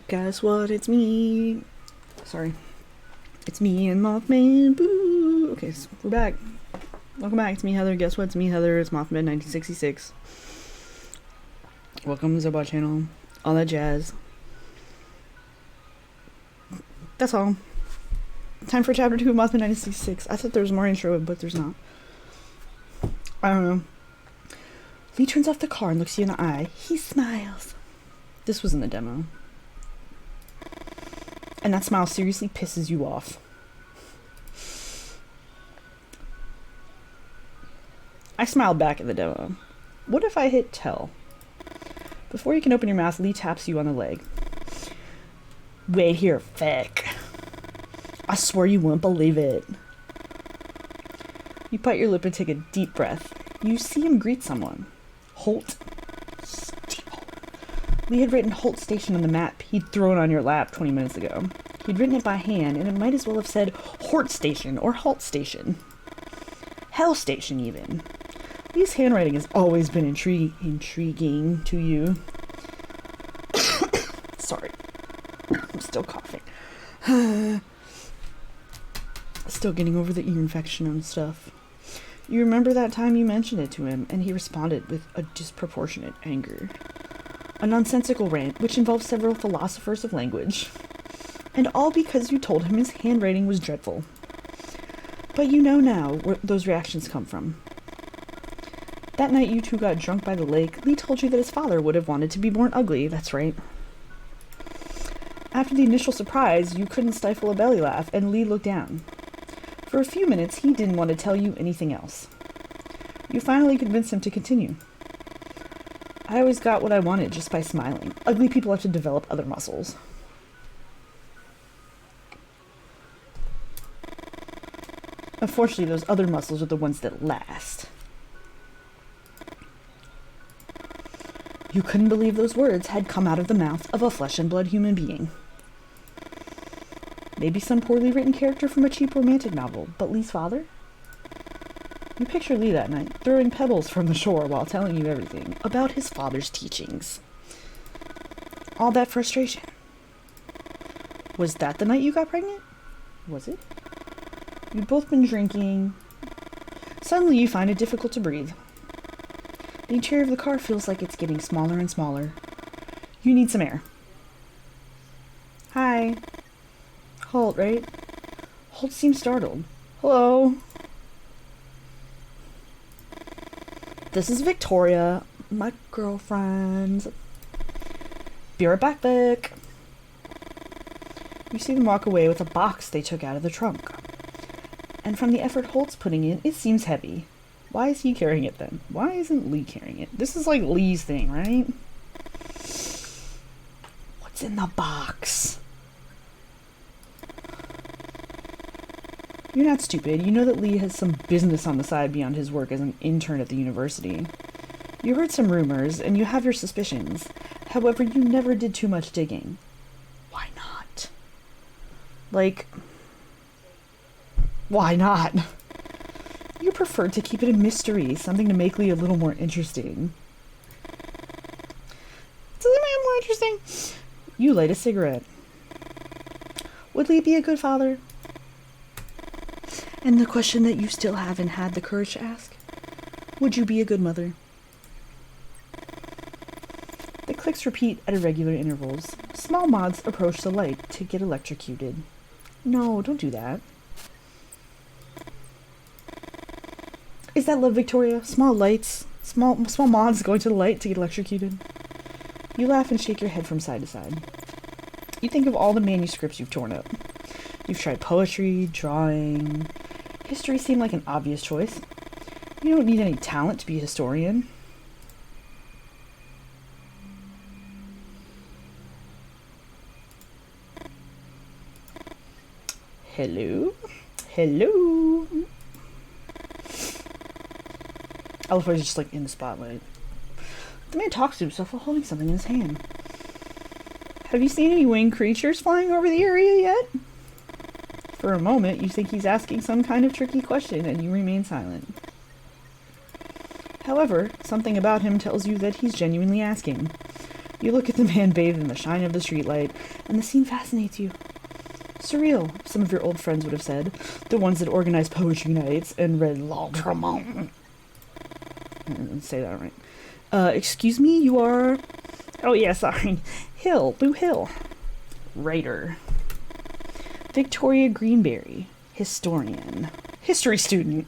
Guess what? It's me. Sorry. It's me and Mothmen. Boo! Okay, so we're back. Welcome back. It's me, Heather. Guess what? It's me, Heather. It's Mothmen 1966. Welcome to the Zhobot channel. All that jazz. That's all. Time for chapter 2 of Mothmen 1966. I thought there was more intro, but there's not. I don't know. Lee turns off the car and looks you in the eye. He smiles. This was in the demo. And that smile seriously pisses you off. I smiled back at the demo. What if I hit tell? Before you can open your mouth, Lee taps you on the leg. Wait here, feck. I swear you won't believe it. You bite your lip and take a deep breath. You see him greet someone. Holt. Lee had written Holt Station on the map he'd thrown on your lap 20 minutes ago. He'd written it by hand, and it might as well have said Hort Station or Halt Station. Hell Station, even. Lee's handwriting has always been intriguing to you. Sorry. I'm still coughing. Still getting over the ear infection and stuff. You remember that time you mentioned it to him, and he responded with a disproportionate anger. A nonsensical rant, which involved several philosophers of language. And all because you told him his handwriting was dreadful. But you know now where those reactions come from. That night you two got drunk by the lake, Lee told you that his father would have wanted to be born ugly, that's right. After the initial surprise, you couldn't stifle a belly laugh, and Lee looked down. For a few minutes, he didn't want to tell you anything else. You finally convinced him to continue. I always got what I wanted just by smiling. Ugly people have to develop other muscles. Unfortunately, those other muscles are the ones that last. You couldn't believe those words had come out of the mouth of a flesh and blood human being. Maybe some poorly written character from a cheap romantic novel, but Lee's father? You picture Lee that night, throwing pebbles from the shore while telling you everything about his father's teachings. All that frustration. Was that the night you got pregnant? Was it? You'd both been drinking. Suddenly you find it difficult to breathe. The interior of the car feels like it's getting smaller and smaller. You need some air. Hi. Holt, right? Holt seems startled. Hello. This is Victoria, my girlfriend. Be right back, Vic. You see them walk away with a box they took out of the trunk. And from the effort Holt's putting in, it seems heavy. Why is he carrying it then? Why isn't Lee carrying it? This is like Lee's thing, right? What's in the box? You're not stupid. You know that Lee has some business on the side beyond his work as an intern at the university. You heard some rumors, and you have your suspicions. However, you never did too much digging. Why not? Like, why not? You preferred to keep it a mystery, something to make Lee a little more interesting. Does it make him more interesting? You light a cigarette. Would Lee be a good father? And the question that you still haven't had the courage to ask, would you be a good mother? The clicks repeat at irregular intervals. Small moths approach the light to get electrocuted. No, don't do that. Is that love, Victoria? Small lights? Small moths going to the light to get electrocuted? You laugh and shake your head from side to side. You think of all the manuscripts you've torn up. You've tried poetry, drawing. History seemed like an obvious choice. You don't need any talent to be a historian. Hello? Hello? I love how he's just like in the spotlight. The man talks to himself while holding something in his hand. Have you seen any winged creatures flying over the area yet? For a moment, you think he's asking some kind of tricky question, and you remain silent. However, something about him tells you that he's genuinely asking. You look at the man bathed in the shine of the streetlight, and the scene fascinates you. Surreal, some of your old friends would have said. The ones that organized poetry nights and read L'Altremont. I didn't say that right. Excuse me, you are... Oh yeah, sorry. Lou Hill. Writer. Victoria Greenberry. Historian. History student.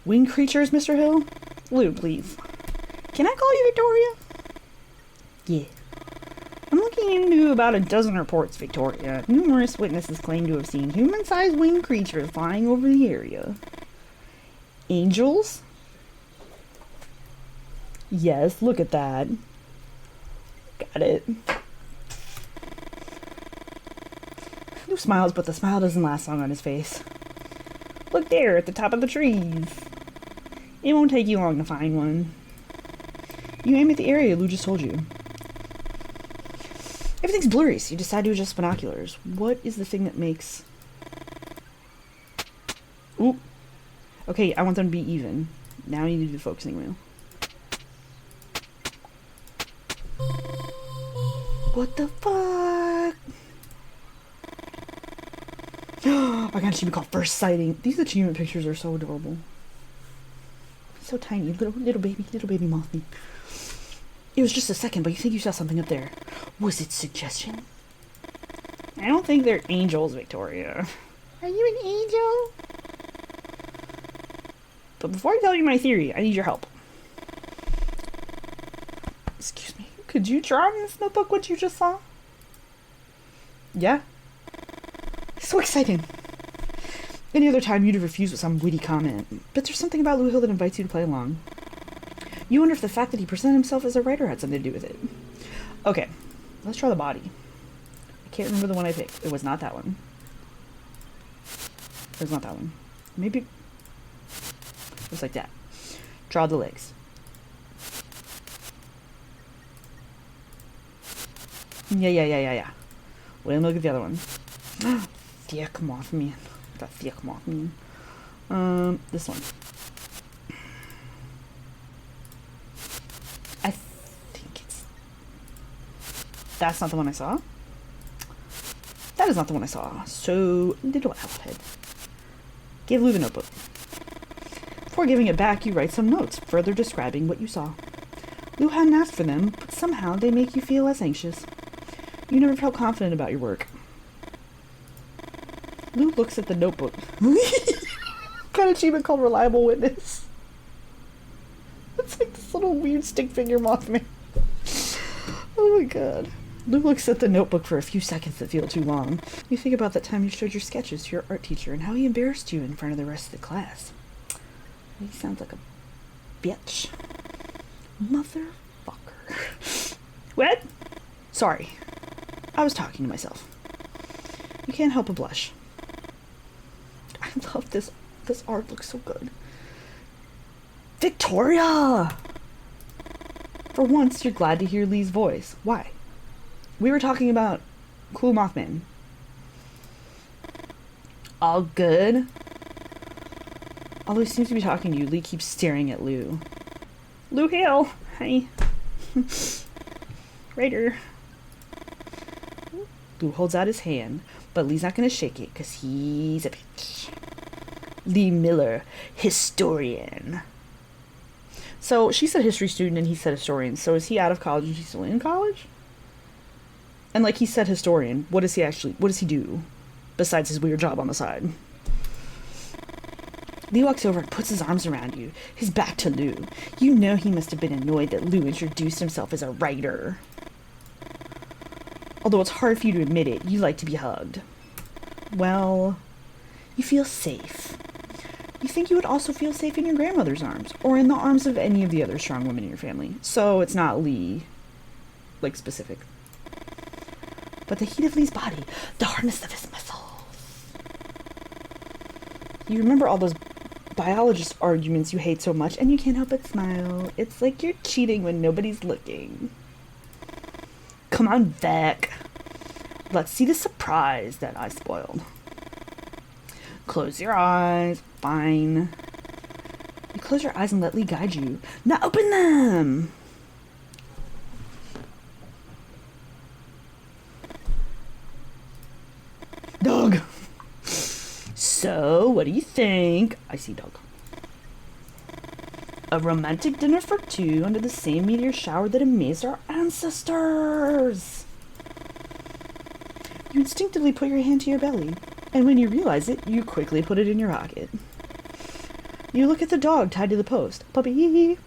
Winged creatures, Mr. Hill? Lou, please. Can I call you Victoria? Yeah. I'm looking into about a dozen reports, Victoria. Numerous witnesses claim to have seen human-sized winged creatures flying over the area. Angels? Yes, look at that. Got it. Lou smiles, but the smile doesn't last long on his face. Look there, at the top of the trees. It won't take you long to find one. You aim at the area Lou just told you. Everything's blurry, so you decide to adjust binoculars. What is the thing that makes... Ooh. Okay, I want them to be even. Now you need the focusing wheel. What the fuck? I got an achievement called First Sighting. These achievement pictures are so adorable. So tiny. Little baby Mothmen. It was just a second, but you think you saw something up there. Was it suggestion? I don't think they're angels, Victoria. Are you an angel? But before I tell you my theory, I need your help. Excuse me. Could you draw in this notebook what you just saw? Yeah? So exciting. Any other time you'd have refused with some witty comment, but there's something about Lou Hill that invites you to play along. You wonder if the fact that he presented himself as a writer had something to do with it. Okay, let's try the body. I can't remember the one I picked. It was not that one. It was not that one. Maybe... Just like that. Draw the legs. Yeah. Wait, look at the other one. Thick Mothman. That thick Mothman. This one. I think it's... That's not the one I saw. That is not the one I saw. So, little owlhead. Give Lou the notebook. Before giving it back, you write some notes, further describing what you saw. Lou hadn't asked for them, but somehow they make you feel less anxious. You never felt confident about your work. Lou looks at the notebook. Got an achievement called Reliable Witness. It's like this little weird stick figure Mothman. Oh my god. Lou looks at the notebook for a few seconds that feel too long. You think about that time you showed your sketches to your art teacher and how he embarrassed you in front of the rest of the class. He sounds like a bitch. Motherfucker. What? Sorry. I was talking to myself. You can't help but blush. I love this. This art looks so good. Victoria! For once, you're glad to hear Lee's voice. Why? We were talking about cool Mothmen. All good? Although he seems to be talking to you, Lee keeps staring at Lou. Lou Hill! Hi. Writer. Lou holds out his hand, but Lee's not going to shake it because he's a bitch. Lee Miller, historian. So she said history student and he said historian. So is he out of college and she's still in college? And like he said historian, what does he do besides his weird job on the side? Lee walks over and puts his arms around you, his back to Lou. You know he must have been annoyed that Lou introduced himself as a writer. Although it's hard for you to admit it, you like to be hugged. Well, you feel safe. You think you would also feel safe in your grandmother's arms, or in the arms of any of the other strong women in your family. So it's not Lee, like, specific. But the heat of Lee's body, the hardness of his muscles. You remember all those biologist arguments you hate so much, and you can't help but smile. It's like you're cheating when nobody's looking. Come on back. Let's see the surprise that I spoiled. Close your eyes. Fine. Close your eyes and let Lee guide you. Now open them! Dog! So, what do you think? I see dog. A romantic dinner for two under the same meteor shower that amazed our ancestors! You instinctively put your hand to your belly, and when you realize it, you quickly put it in your pocket. You look at the dog tied to the post. Puppy!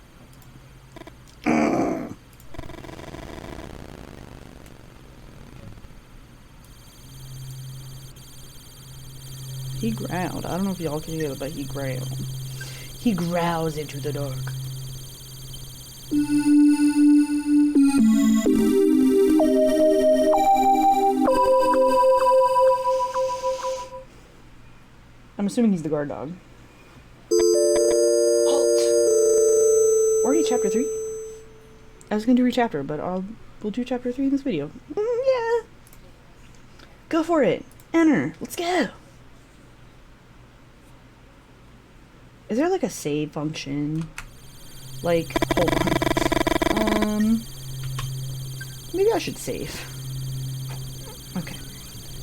He growled. I don't know if y'all can hear it, but he growled. He growls into the dark. I'm assuming he's the guard dog. Halt! Already chapter 3? I was gonna do re-chapter, but we'll do chapter 3 in this video. Yeah! Go for it! Enter! Let's go! Is there like a save function? Like, hold on. Maybe I should save. Okay.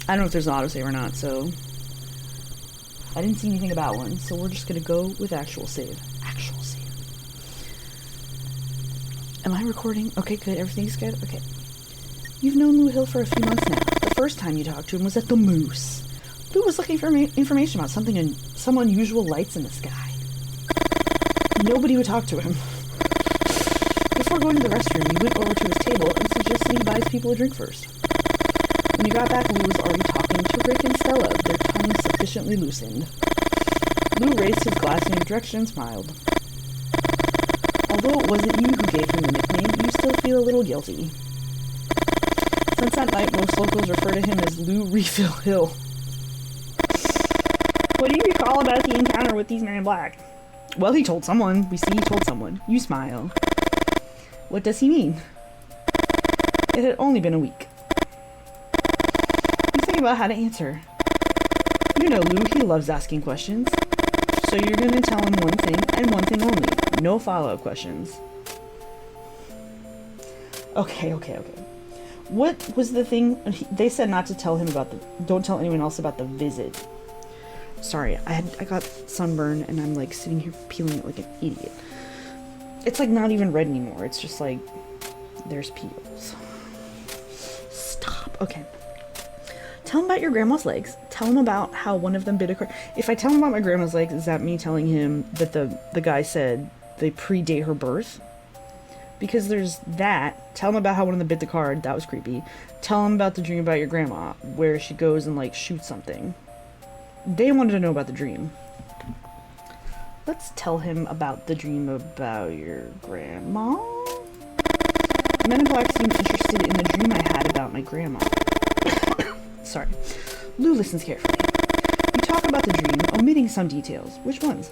I don't know if there's an autosave or not, so I didn't see anything about one, so we're just gonna go with actual save. Actual save. Am I recording? Okay, good. Everything's good? Okay. You've known Lou Hill for a few months now. The first time you talked to him was at the Moose. Lou was looking for information about some unusual lights in the sky. Nobody would talk to him. Before going to the restroom, he went over to his table and suggested he buys people a drink first. When he got back, Lou was already talking to Rick and Stella, their tongues sufficiently loosened. Lou raised his glass in your direction and smiled. Although it wasn't you who gave him the nickname, you still feel a little guilty. Since that night, most locals refer to him as Lou Refill Hill. What do you recall about the encounter with these men in black? Well, he told someone. We see he told someone. You smile. What does he mean? It had only been a week. You think about how to answer. You know Lou, he loves asking questions. So you're going to tell him one thing and one thing only. No follow-up questions. Okay. What was the thing? They said not to tell him about don't tell anyone else about the visit. Sorry, I got sunburn and I'm like sitting here peeling it like an idiot. It's like not even red anymore. It's just like there's peels. Stop. Okay. Tell him about your grandma's legs. Tell him about how one of them bit a car. If I tell him about my grandma's legs, is that me telling him that the guy said they predate her birth? Because there's that. Tell him about how one of them bit the card. That was creepy. Tell him about the dream about your grandma, where she goes and like shoots something. They wanted to know about the dream. Let's tell him about the dream about your grandma. The Men in Black seemed interested in the dream I had about my grandma. Sorry. Lou listens carefully. You talk about the dream, omitting some details. Which ones?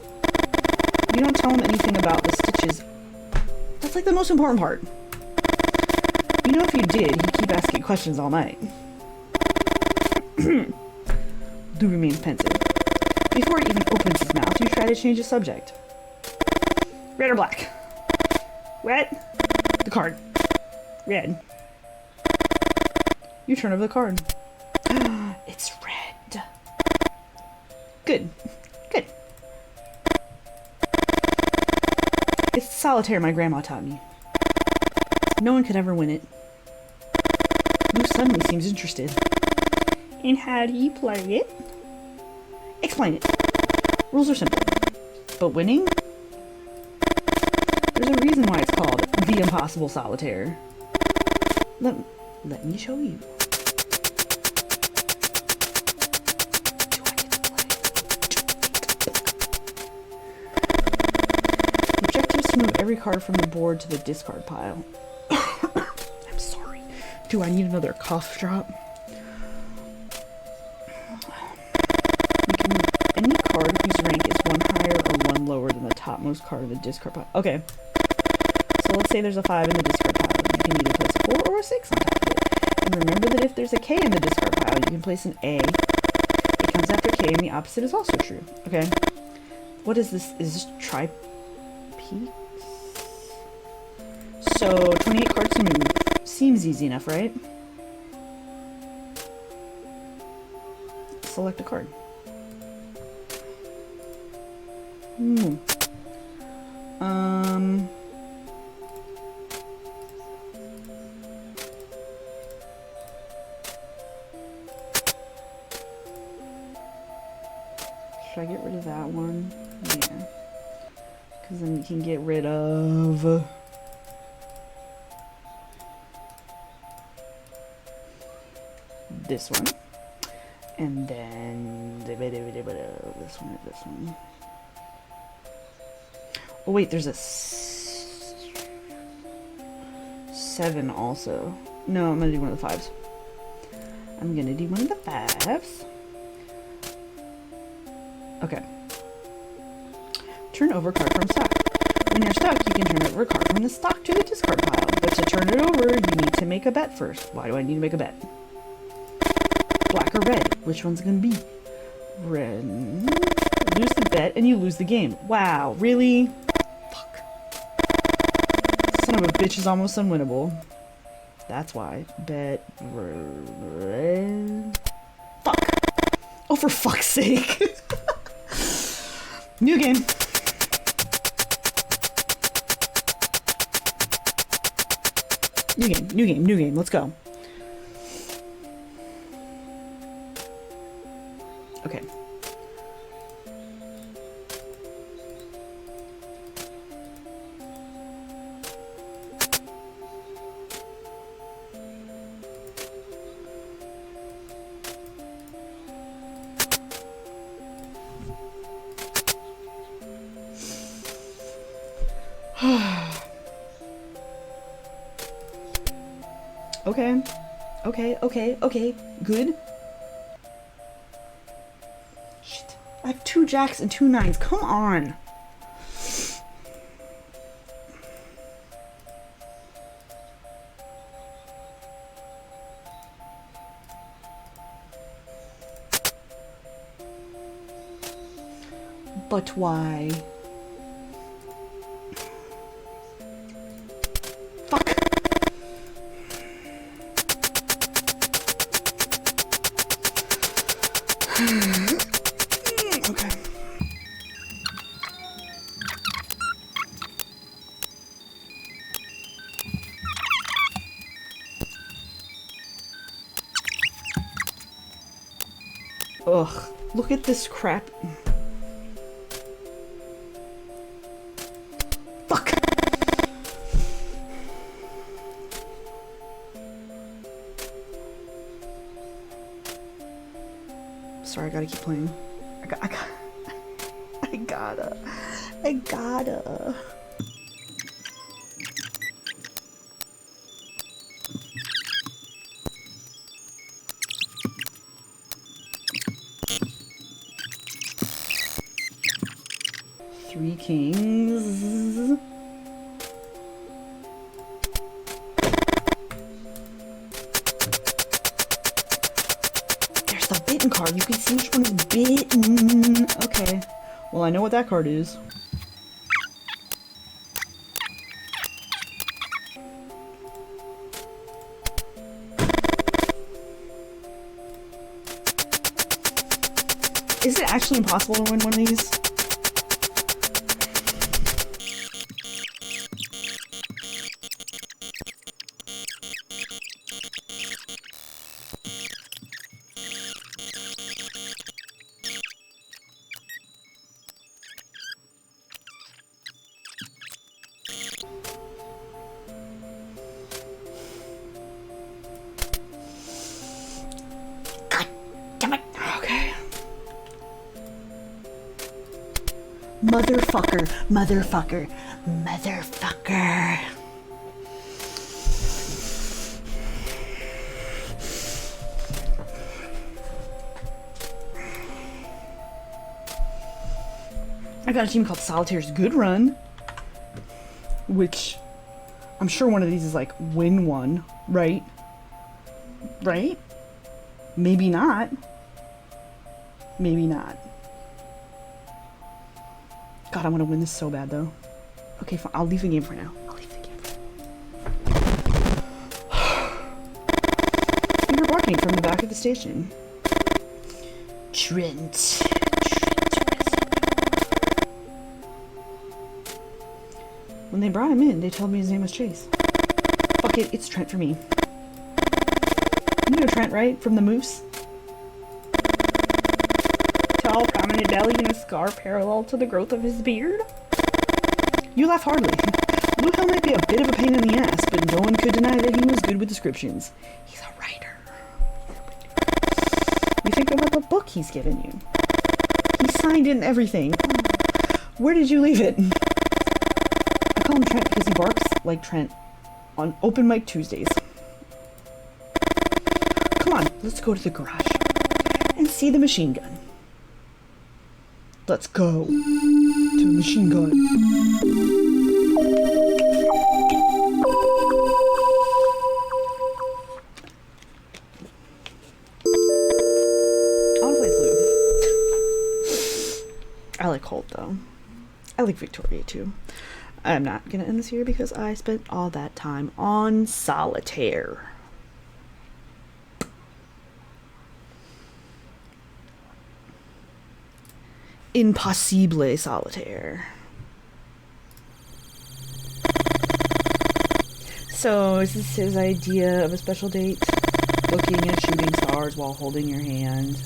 You don't tell him anything about the stitches. That's like the most important part. You know, if you did, he'd keep asking questions all night. Lou remains pensive. Before he even opens his mouth, you try to change the subject. Red or black? Red? The card. Red. You turn over the card. It's red. Good. It's solitaire my grandma taught me. No one could ever win it. Lou suddenly seems interested. And how do you play it? Explain it. Rules are simple. But winning? There's a reason why it's called the Impossible Solitaire. Let me show you. The objective is to move every card from the board to the discard pile. I'm sorry. Do I need another cough drop? Any card whose rank is one higher or one lower than the topmost card of the discard pile. Okay. So let's say there's a 5 in the discard pile. You can either place a 4 or a 6 on top of it. And remember that if there's a K in the discard pile, you can place an A. It comes after K and the opposite is also true. Okay. What is this? Is this peaks. So 28 cards to move. Seems easy enough, right? Select a card. Should I get rid of that one? Yeah. Because then we can get rid of... this one. And then... this one or this one. Oh wait, there's a 7 also. No, I'm gonna do one of the 5s. I'm gonna do one of the 5s. Okay. Turn over a card from stock. When you're stuck, you can turn over a card from the stock to the discard pile. But to turn it over, you need to make a bet first. Why do I need to make a bet? Black or red? Which one's gonna be? Red. Lose the bet and you lose the game. Wow, really? Fuck. Son of a bitch is almost unwinnable. That's why. Bet red. Fuck. Oh, for fuck's sake. New game. New game. Let's go. Okay. Okay. Good. Shit. I have 2 jacks and 2 9s. Come on. But why? Fuck. Okay. Ugh, look at this crap. Fuck. Sorry, I gotta keep playing. I gotta. Three kings. There's the bitten card. You can see which one is bitten. Okay. Well, I know what that card is. Is it actually impossible to win one of these? Motherfucker. I got a team called Solitaire's Good Run, which I'm sure one of these is like win one, right? Right? Maybe not. Maybe not. God, I want to win this so bad, though. Okay, fine. I'll leave the game for now. You were barking from the back of the station. Trent. When they brought him in, they told me his name was Chase. Fuck it, it's Trent for me. You know Trent, right? From the Moose? Tall, prominent belly and a scar parallel to the growth of his beard? You laugh hardly. Blue Hill might be a bit of a pain in the ass, but no one could deny that he was good with descriptions. He's a writer. You think about the book he's given you. He signed it and everything. Where did you leave it? I call him Trent because he barks like Trent on open mic Tuesdays. Come on, let's go to the garage and see the machine gun. Let's go to the machine gun. I want to play Lou. I like Holt though. I like Victoria too. I'm not gonna end this here because I spent all that time on Solitaire. Impossible Solitaire. So, is this his idea of a special date? Looking at shooting stars while holding your hand.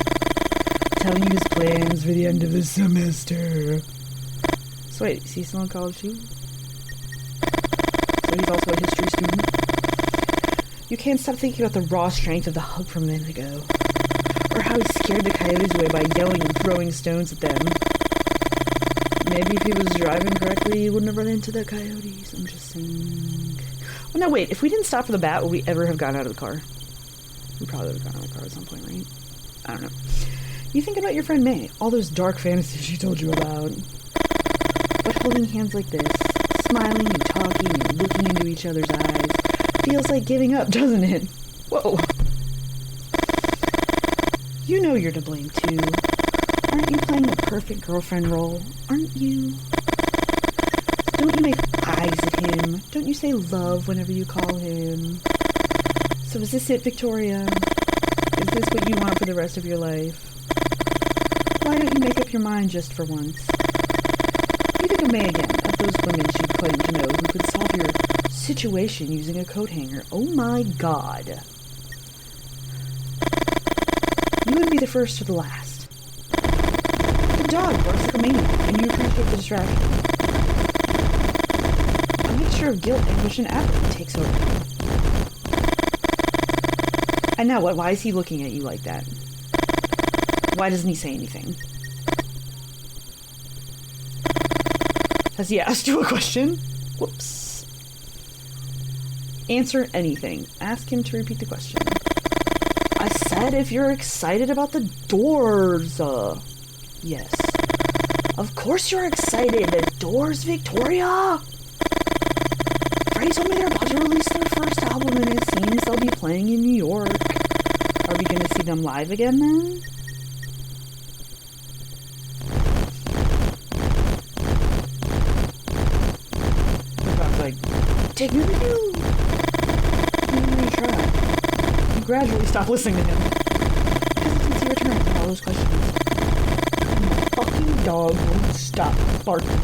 Telling you his plans for the end of the semester. So wait, is he still in college too? So he's also a history student? You can't stop thinking about the raw strength of the hug from a minute ago. Or how he scared the coyotes away by yelling and throwing stones at them. Maybe if he was driving correctly, he wouldn't have run into the coyotes. I'm just saying. Well, no, wait. If we didn't stop for the bat, would we ever have gotten out of the car? We probably would have gotten out of the car at some point, right? I don't know. You think about your friend May. All those dark fantasies she told you about. But holding hands like this, smiling and talking and looking into each other's eyes, feels like giving up, doesn't it? Whoa. You know you're to blame, too. Aren't you playing the perfect girlfriend role? Aren't you? Don't you make eyes at him? Don't you say love whenever you call him? So is this it, Victoria? Is this what you want for the rest of your life? Why don't you make up your mind just for once? You think of May again, of those women she'd claimed to know who could solve your situation using a coat hanger. Oh my god. You would be the first or the last. The dog barks like a maniac, and you appreciate the distraction. A mixture of guilt, anguish, and apathy takes over. And now what? Why is he looking at you like that? Why doesn't he say anything? Has he asked you a question? Whoops. Answer anything. Ask him to repeat the question. I said if you're excited about the doors. Yes. Of course you're excited. The Doors, Victoria! Freddie told me they're about to release their first album and it seems they'll be playing in New York. Are we gonna see them live again then? Like, take me with you! I'm gonna try. You gradually stop listening to him. Hesitancy returns to all those questions. And the fucking dog won't stop barking.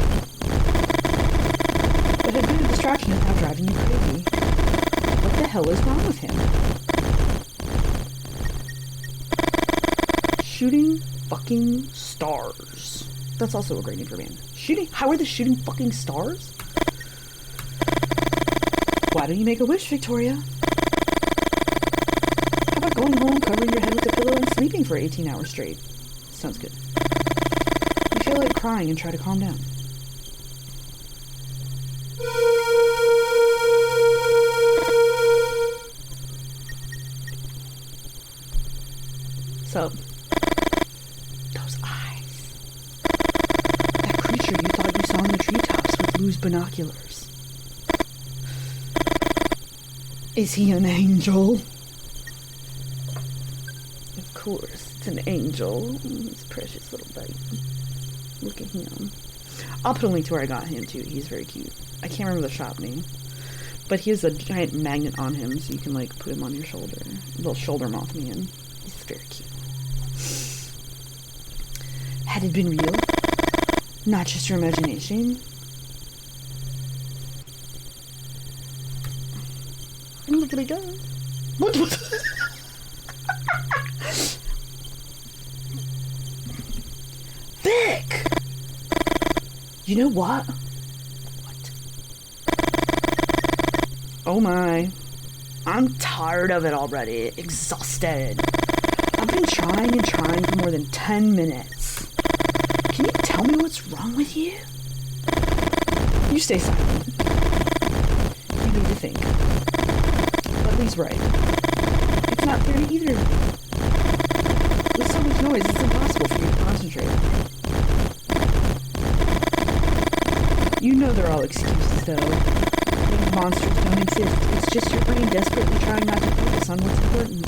But a bit of distraction is now driving you crazy. What the hell is wrong with him? Shooting fucking stars. That's also a great name for a band. Shooting? How are they shooting fucking stars? Why don't you make a wish, Victoria? How about going home, covering your head with a pillow, and sleeping for 18 hours straight? Sounds good. You feel like crying and try to calm down. So, those eyes. That creature you thought you saw in the treetops with Lou's binoculars. Is he an angel? Of course, it's an angel. His precious little baby. Look at him. I'll put a link to where I got him too. He's very cute. I can't remember the shop name. But he has a giant magnet on him, so you can, like, put him on your shoulder. Little shoulder Mothman. He's very cute. Had it been real? Not just your imagination? Look at it go. What? Vic! You know what? Oh my. I'm tired of it already. Exhausted. I've been trying and trying for more than 10 minutes. Can you tell me what's wrong with you? You stay silent. You need to think. But Lee's right. It's not fair to either of you. With so much noise, it's impossible for you to concentrate. You know they're all excuses, though. Monsters don't exist. It's just your brain desperately trying not to focus on what's important.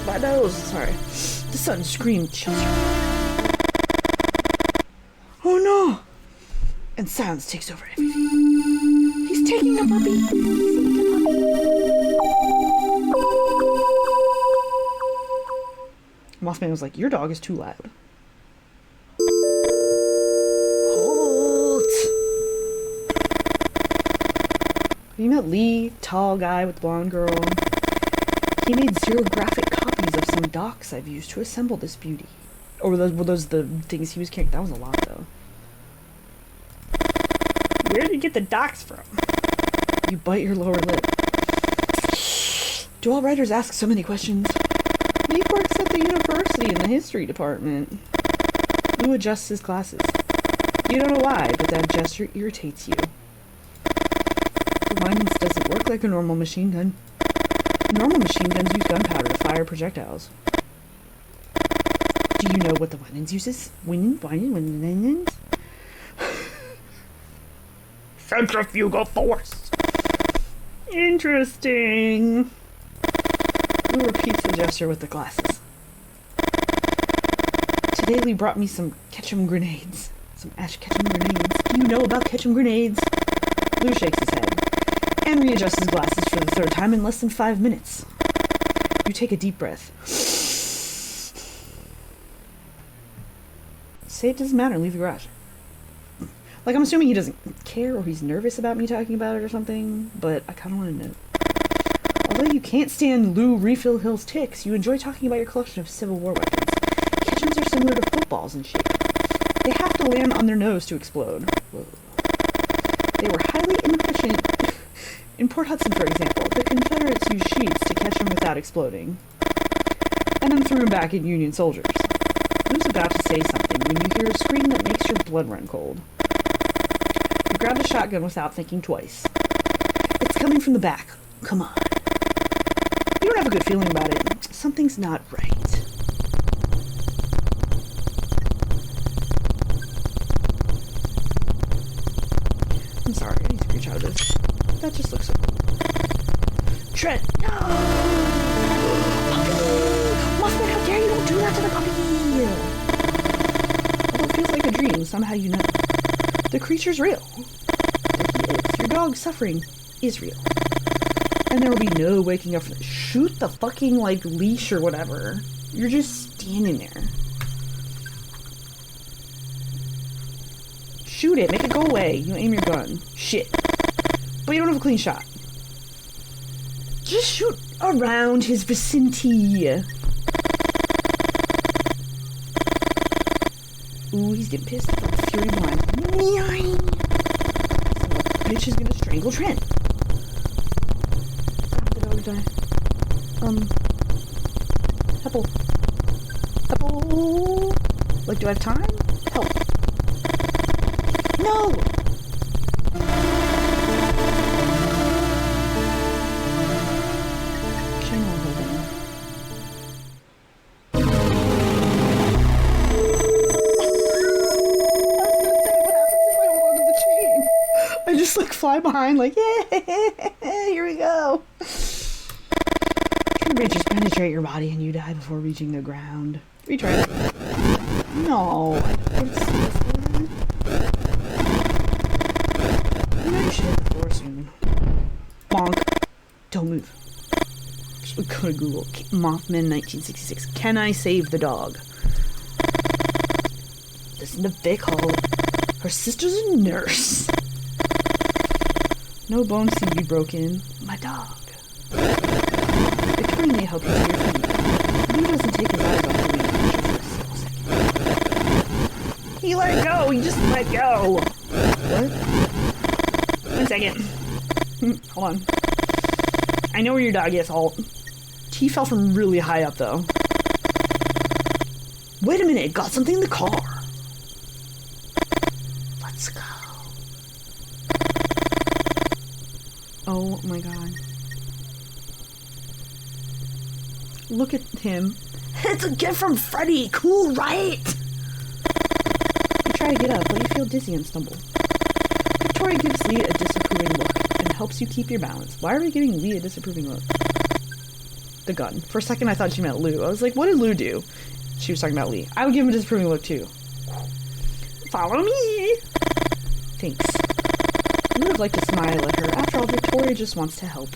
My nose! Sorry. The sudden scream chills your... Oh no! And silence takes over everything. He's taking a puppy! He's taking a puppy! Mothman was like, your dog is too loud. You met Lee, tall guy with the blonde girl. He made xerographic copies of some docs I've used to assemble this beauty. Or were those the things he was carrying? That was a lot, though. Where did you get the docs from? You bite your lower lip. Do all writers ask so many questions? Lee works at the university in the history department. Lou adjusts his glasses. You don't know why, but that gesture irritates you. Mine doesn't work like a normal machine gun. Normal machine guns use gunpowder to fire projectiles. Do you know what the Winans uses? Winans? Centrifugal force. Interesting. Lou repeats the gesture with the glasses. Today Lee brought me some ketchum grenades. Some ash ketchum grenades. Do you know about ketchum grenades? Lou shakes his head and readjusts his glasses for the third time in less than 5 minutes. You take a deep breath. Say it doesn't matter, leave the garage. Like, I'm assuming he doesn't care or he's nervous about me talking about it or something, but I kind of want to know. Although you can't stand Lou Refill Hill's ticks, you enjoy talking about your collection of Civil War weapons. Ketchums are similar to footballs in shape. They have to land on their nose to explode. Whoa. They were highly inefficient. In Port Hudson, for example, the Confederates used sheets to catch them without exploding, and then threw them back at Union soldiers. Lou's about to say something when you hear a scream that makes your blood run cold. You grab the shotgun without thinking twice. It's coming from the back. Come on. You don't have a good feeling about it. Something's not right. I'm sorry, I need to reach out of this. That just looks so cool. Trent! No! Puppy! Mothman, how dare you! Don't do that to the puppy! Although it feels like a dream, somehow you know. The creature's real. There he is. Your dog's suffering is real. And there will be no waking up from it. Shoot the fucking, like, leash or whatever. You're just standing there. Shoot it. Make it go away. You aim your gun. Shit. But you don't have a clean shot. Just shoot around his vicinity. Ooh, he's getting pissed. Fury blind. Some bitch is gonna strangle Trent. The dog die. Apple. Apple. Like, do I have time? Help. No! Fly behind, like, yeah, here we go. Trying to branches penetrate your body and you die before reaching the ground. Retry it. No. You know you should hit the floor soon. Bonk. Don't move. Just go to Google. Mothmen 1966. Can I save the dog? Listen to Vic Hall. Her sister's a nurse. No bones seem to be broken. My dog. Victoria may help you to your feet. He doesn't take his eyes off the lead for a single second. He let go! He just let go! What? 1 second. Hold on. I know where your dog is, Halt. He fell from really high up, though. Wait a minute, got something in the car. Let's go. Oh my god. Look at him. It's a gift from Freddy! Cool, right? You try to get up, but you feel dizzy and stumble. Victoria gives Lee a disapproving look and helps you keep your balance. Why are we giving Lee a disapproving look? The gun. For a second I thought she meant Lou. I was like, what did Lou do? She was talking about Lee. I would give him a disapproving look too. Follow me! Thanks. You would have liked to smile at her. After all, Victoria just wants to help.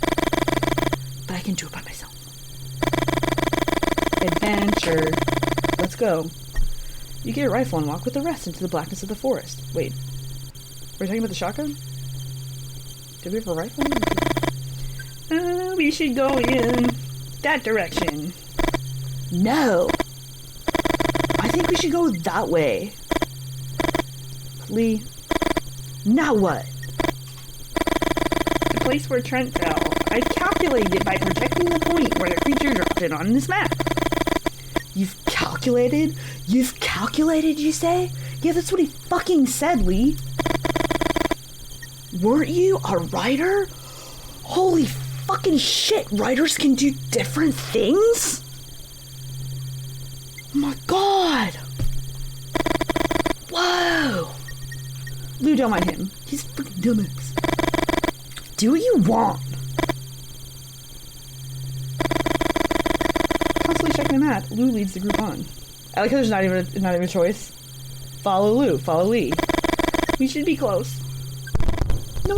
But I can do it by myself. Adventure. Let's go. You get a rifle and walk with the rest into the blackness of the forest. Wait. Were we talking about the shotgun? Did we have a rifle? We should go in that direction. No! I think we should go that way. Lee. Now what? The place where Trent fell. I've calculated it by projecting the point where the creature dropped it on this map. You've calculated? You've calculated, you say? Yeah, that's what he fucking said, Lee. Weren't you a writer? Holy fucking shit, writers can do different things? Oh my god! Whoa! Lou, don't mind him. He's freaking dumbass. Do what you want. Constantly checking the map, Lou leads the group on. I like how there's not even a choice. Follow Lou, follow Lee. We should be close. No!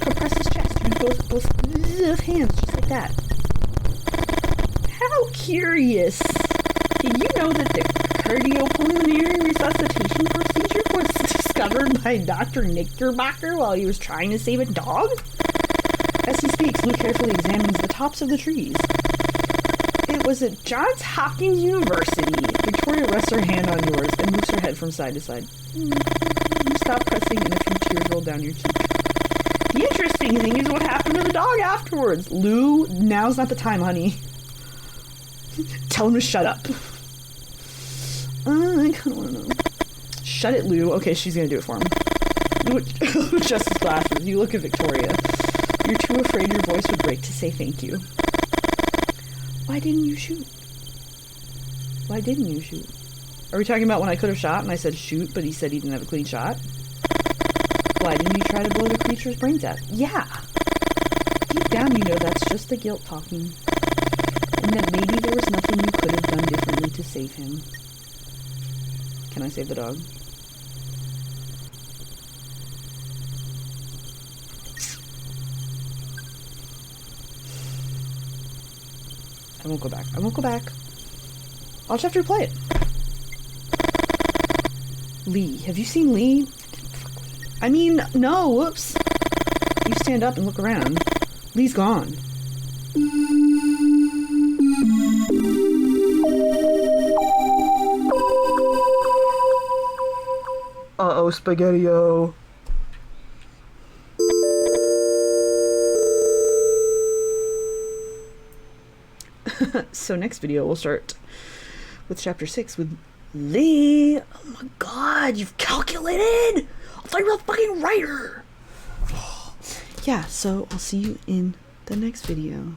Compress his chest with both hands, just like that. How curious! Did you know that the cardiopulmonary resuscitation procedure was discovered by Dr. Knickerbocker while he was trying to save a dog? As he speaks, Lou carefully examines the tops of the trees. It was at Johns Hopkins University. Victoria rests her hand on yours and moves her head from side to side. You stop pressing and a few tears roll down your cheek. The interesting thing is what happened to the dog afterwards. Lou, now's not the time, honey. Tell him to shut up. I kind of want to know. Shut it, Lou. Okay, she's going to do it for him. Lou adjusts his glasses. You look at Victoria. You're too afraid your voice would break to say thank you. Why didn't you shoot? Why didn't you shoot? Are we talking about when I could have shot and I said shoot, but he said he didn't have a clean shot? Why didn't you try to blow the creature's brains out? Yeah! Deep down you know that's just the guilt talking. And that maybe there was nothing you could have done differently to save him. Can I save the dog? I won't go back. I won't go back. I'll just have to replay it. Lee. Have you seen Lee? I mean, no, whoops. You stand up and look around. Lee's gone. Uh-oh, Spaghetti-O. So next video we'll start with chapter 6 with Lee. Oh my god, you've calculated! I thought you were a fucking writer! Yeah, so I'll see you in the next video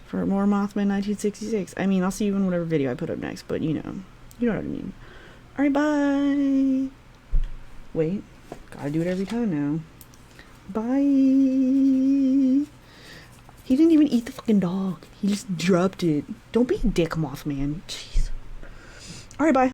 for more Mothmen 1966. I mean, I'll see you in whatever video I put up next, but you know what I mean. Alright, bye! Wait. Gotta do it every time now. Bye. He didn't even eat the fucking dog. He just dropped it. Don't be a dick, Mothman. Jeez. Alright, bye.